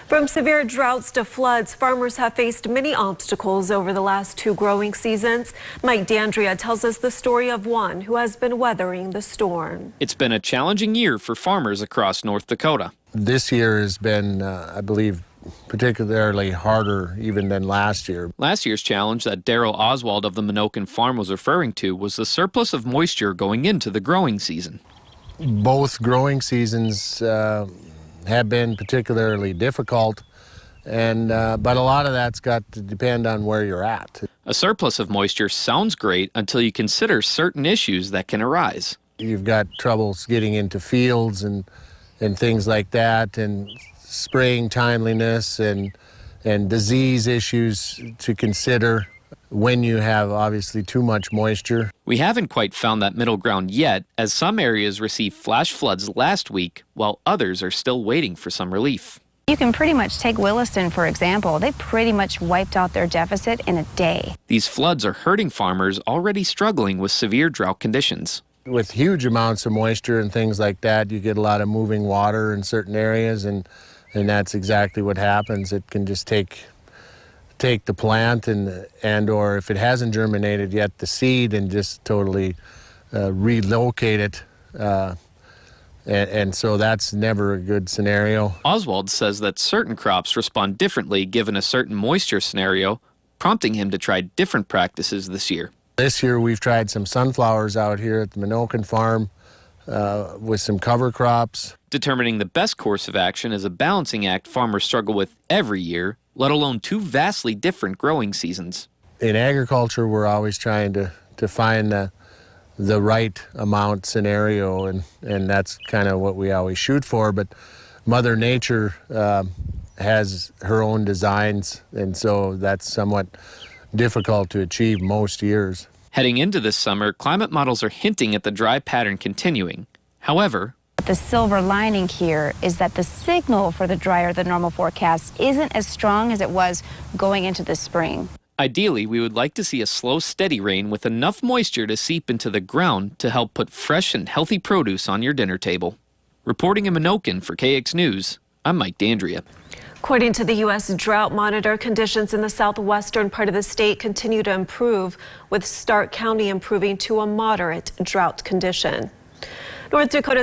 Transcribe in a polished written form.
From severe droughts to floods, farmers have faced many obstacles over the last two growing seasons. Mike D'Andrea tells us the story of one who has been weathering the storm. It's been a challenging year for farmers across North Dakota. This year has been, I believe, particularly harder even than last year. Last year's challenge that Daryl Oswald of the Minokan farm was referring to was the surplus of moisture going into the growing season. Both growing seasons have been particularly difficult, and but a lot of that's got to depend on where you're at. A surplus of moisture sounds great until you consider certain issues that can arise. You've got troubles getting into fields and things like that, and spraying timeliness and disease issues to consider when you have obviously too much moisture. We haven't quite found that middle ground yet, as some areas received flash floods last week, while others are still waiting for some relief. You can pretty much take Williston, for example. They pretty much wiped out their deficit in a day. These floods are hurting farmers already struggling with severe drought conditions. With huge amounts of moisture and things like that, you get a lot of moving water in certain areas, and that's exactly what happens. It can just take the plant and or if it hasn't germinated yet, the seed, and just totally relocate it. And so that's never a good scenario. Oswald says that certain crops respond differently given a certain moisture scenario, prompting him to try different practices this year. This year we've tried some sunflowers out here at the Minokan farm with some cover crops. Determining the best course of action is a balancing act farmers struggle with every year, let alone two vastly different growing seasons. In agriculture, we're always trying to find the right amount scenario, and that's kind of what we always shoot for. But Mother Nature has her own designs, and so that's somewhat difficult to achieve most years. Heading into this summer, climate models are hinting at the dry pattern continuing. However, the silver lining here is that the signal for the drier than normal forecast isn't as strong as it was going into the spring. Ideally, we would like to see a slow, steady rain with enough moisture to seep into the ground to help put fresh and healthy produce on your dinner table. Reporting in Minokan for KX News, I'm Mike D'Andrea. According to the U.S. Drought Monitor, conditions in the southwestern part of the state continue to improve, with Stark County improving to a moderate drought condition. North Dakota